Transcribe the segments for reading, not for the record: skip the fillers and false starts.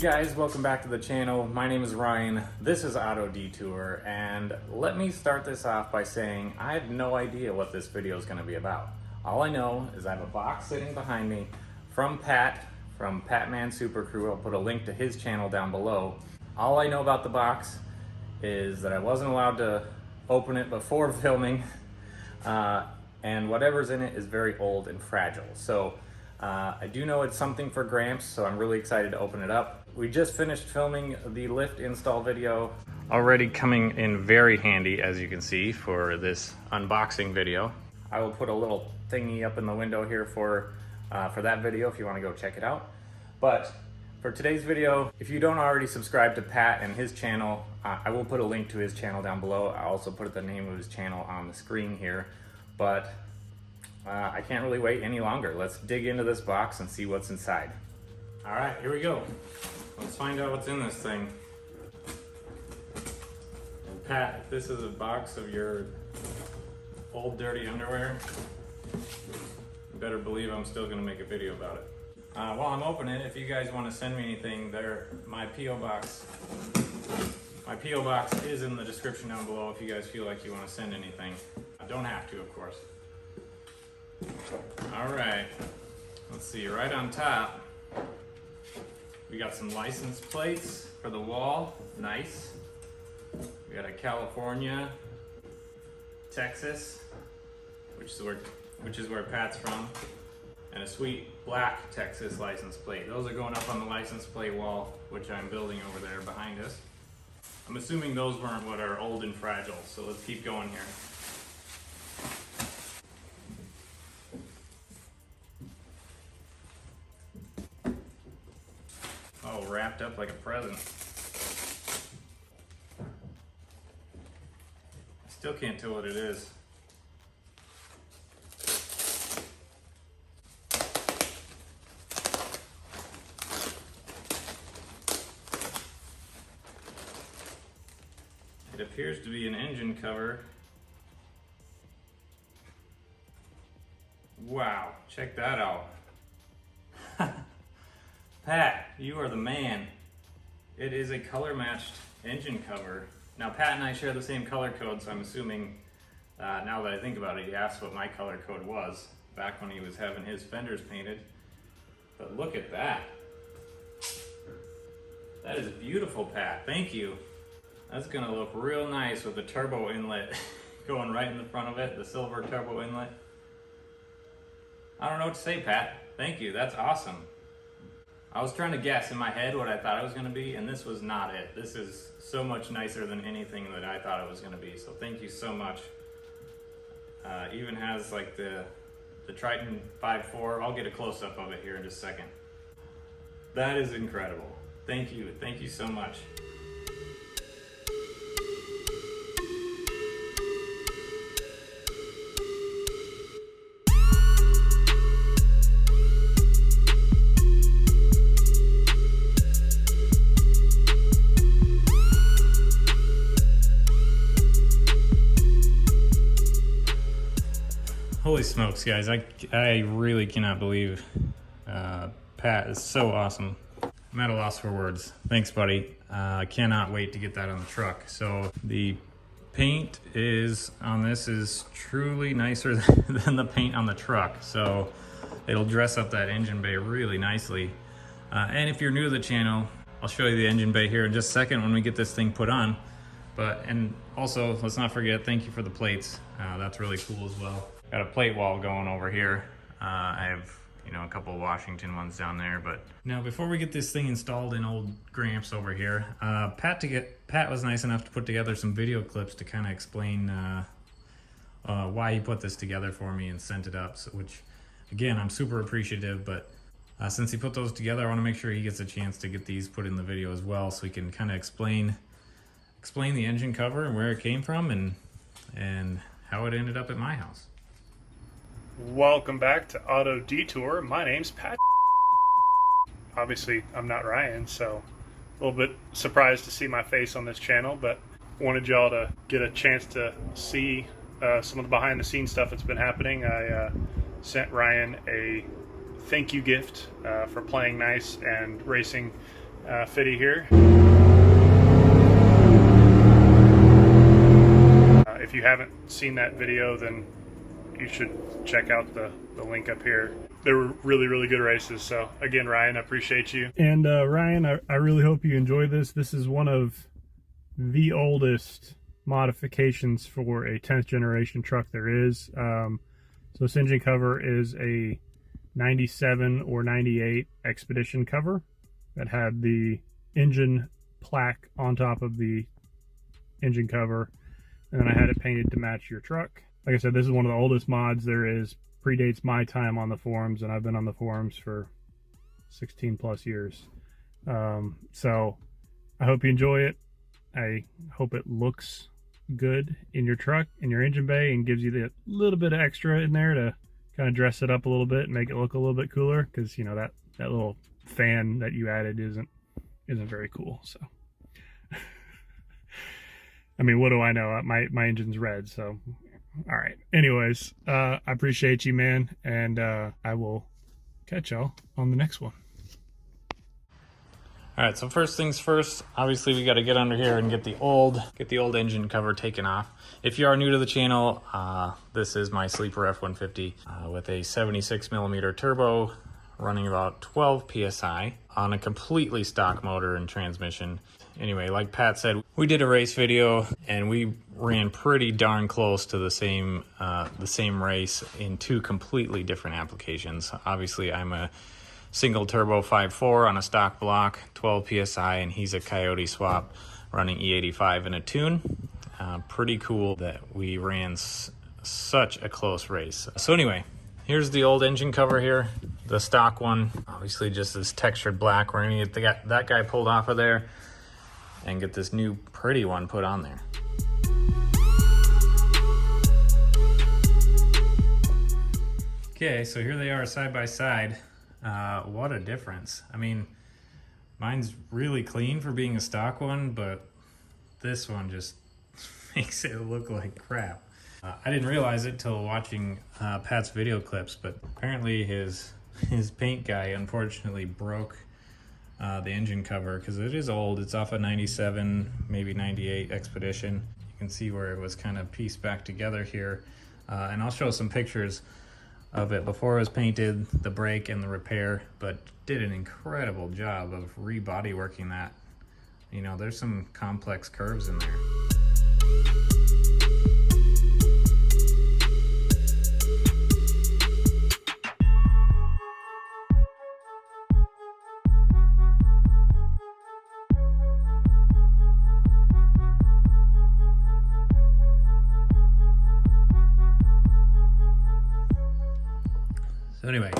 guys, welcome back to the channel. My name is Ryan. This is Auto Detour, and let me start this off by saying I have no idea what this video is going to be about. All I know is I have a box sitting behind me from Pat, from Patman Super Crew. I'll put a link to his channel down below. All I know about the box is that I wasn't allowed to open it before filming, and whatever's in it is very old and fragile. So I do know it's something for Gramps, so I'm really excited to open it up. We just finished filming the lift install video. Already coming in very handy, as you can see, for this unboxing video. I will put a little thingy up in the window here for that video if you want to go check it out. But for today's video, if you don't already subscribe to Pat and his channel, I will put a link to his channel down below. I'll also put the name of his channel on the screen here. But I can't really wait any longer. Let's dig into this box and see what's inside. All right, here we go. Let's find out what's in this thing. And Pat, if this is a box of your old dirty underwear, you better believe I'm still gonna make a video about it. While I'm opening it, if you guys want to send me anything, my P.O. box is in the description down below if you guys feel like you want to send anything. I don't have to, of course. All right, let's see, right on top, we got some license plates for the wall, nice. We got a California, Texas, which is where Pat's from, and a sweet black Texas license plate. Those are going up on the license plate wall, which I'm building over there behind us. I'm assuming those weren't what are old and fragile, so let's keep going here. Oh, wrapped up like a present. I still can't tell what it is. It appears to be an engine cover. Wow, check that out. Pat, you are the man. It is a color matched engine cover. Now Pat and I share the same color code, so I'm assuming, now that I think about it, he asked what my color code was back when he was having his fenders painted. But look at that. That is beautiful, Pat. Thank you. That's gonna look real nice with the turbo inlet going right in the front of it, the silver turbo inlet. I don't know what to say, Pat. Thank you, that's awesome. I was trying to guess in my head what I thought it was gonna be, and this was not it. This is so much nicer than anything that I thought it was gonna be, so thank you so much. Even has like the Triton 5.4. I'll get a close-up of it here in just a second. That is incredible. Thank you so much. Holy smokes, guys, I really cannot believe Pat is so awesome. I'm at a loss for words. Thanks, buddy. I cannot wait to get that on the truck. So the paint on this is truly nicer than the paint on the truck. So it'll dress up that engine bay really nicely. And if you're new to the channel, I'll show you the engine bay here in just a second when we get this thing put on. And also, let's not forget, thank you for the plates. That's really cool as well. Got a plate wall going over here. I have, a couple of Washington ones down there. But now, before we get this thing installed in old Gramps over here, Pat was nice enough to put together some video clips to kind of explain why he put this together for me and sent it up. So, which, again, I'm super appreciative. But since he put those together, I want to make sure he gets a chance to get these put in the video as well, so he can kind of explain the engine cover and where it came from and how it ended up at my house. Welcome back to Auto Detour. My name's Pat. Obviously, I'm not Ryan, so a little bit surprised to see my face on this channel, but wanted y'all to get a chance to see some of the behind the scenes stuff that's been happening. I sent Ryan a thank you gift for playing nice and racing fitty here. If you haven't seen that video, then you should check out the link up here. They were really, really good races. So again, Ryan, I appreciate you. And Ryan, I really hope you enjoy this. This is one of the oldest modifications for a 10th generation truck there is. So this engine cover is a 97 or 98 Expedition cover that had the engine plaque on top of the engine cover, and then I had it painted to match your truck. Like I said, this is one of the oldest mods there is. Predates my time on the forums, and I've been on the forums for 16 plus years. So I hope you enjoy it. I hope it looks good in your truck, in your engine bay, and gives you the little bit of extra in there to kind of dress it up a little bit and make it look a little bit cooler, because you know that little fan that you added isn't very cool. So I mean, what do I know? My engine's red, so all right. Anyways, I appreciate you, man, and I will catch y'all on the next one. All right, so first things first, obviously we got to get under here and get the old engine cover taken off. If you are new to the channel, this is my sleeper F-150 with a 76 millimeter turbo running about 12 PSI on a completely stock motor and transmission. Anyway, like Pat said, we did a race video and we ran pretty darn close to the same race in two completely different applications. Obviously, I'm a single turbo 5.4 on a stock block, 12 PSI, and he's a Coyote swap running E85 in a tune. Pretty cool that we ran such a close race. So anyway, here's the old engine cover here, the stock one. Obviously just this textured black. We're gonna get that guy pulled off of there and get this new pretty one put on there. Okay, so here they are side by side. What a difference. I mean, mine's really clean for being a stock one, but this one just makes it look like crap. I didn't realize it till watching Pat's video clips, but apparently his paint guy unfortunately broke the engine cover, because it is old. It's off a 97, maybe 98 Expedition. You can see where it was kind of pieced back together here. And I'll show some pictures of it before it was painted, the brake and the repair, but did an incredible job of rebody working that. You know, there's some complex curves in there. So anyway,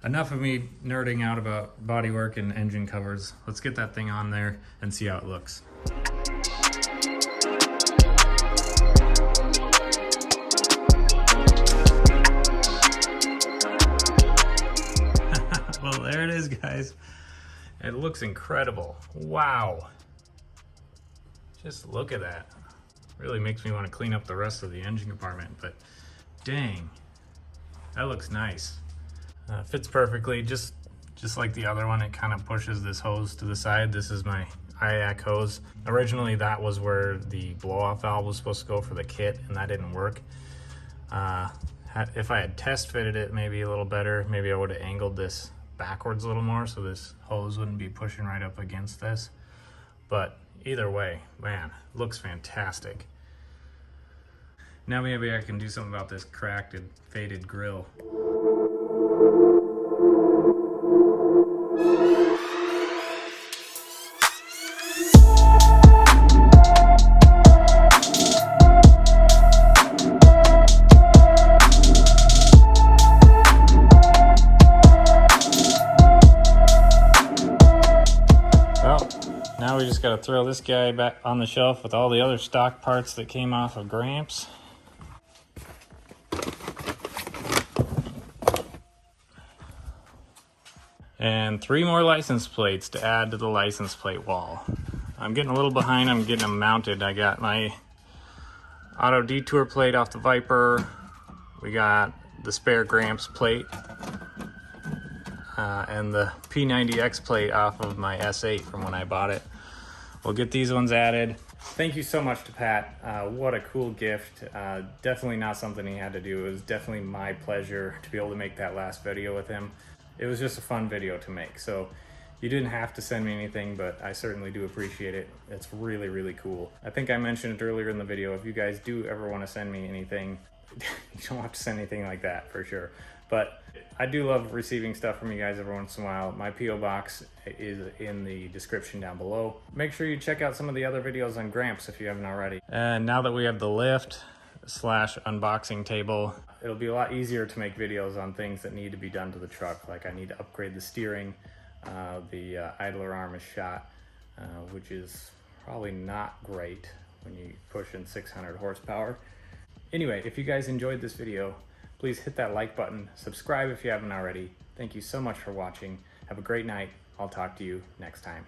enough of me nerding out about bodywork and engine covers. Let's get that thing on there and see how it looks. Well, there it is, guys. It looks incredible. Wow. Just look at that. Really makes me want to clean up the rest of the engine compartment, but dang. That looks nice. Fits perfectly, just like the other one. It kind of pushes this hose to the side. This is my IAC hose. Originally, that was where the blow-off valve was supposed to go for the kit, and that didn't work. If I had test fitted it maybe a little better, maybe I would have angled this backwards a little more so this hose wouldn't be pushing right up against this. But either way, man, looks fantastic. Now maybe I can do something about this cracked and faded grill. Well, now we just got to throw this guy back on the shelf with all the other stock parts that came off of Gramps. And 3 more license plates to add to the license plate wall. I'm getting a little behind. I'm getting them mounted. I got my auto Detour plate off the Viper. We got the spare Gramps plate. and the P90X plate off of my S8 from when I bought it. We'll get these ones added. Thank you so much to Pat. What a cool gift. Definitely not something he had to do. It was definitely my pleasure to be able to make that last video with him. It was just a fun video to make. So you didn't have to send me anything, but I certainly do appreciate it. It's really, really cool. I think I mentioned it earlier in the video. If you guys do ever want to send me anything, you don't have to send anything like that for sure. But I do love receiving stuff from you guys every once in a while. My P.O. box is in the description down below. Make sure you check out some of the other videos on Gramps if you haven't already. And now that we have the lift / unboxing table, it'll be a lot easier to make videos on things that need to be done to the truck. Like I need to upgrade the steering, the idler arm is shot, which is probably not great when you push in 600 horsepower. Anyway, if you guys enjoyed this video, please hit that like button, subscribe if you haven't already. Thank you so much for watching. Have a great night. I'll talk to you next time.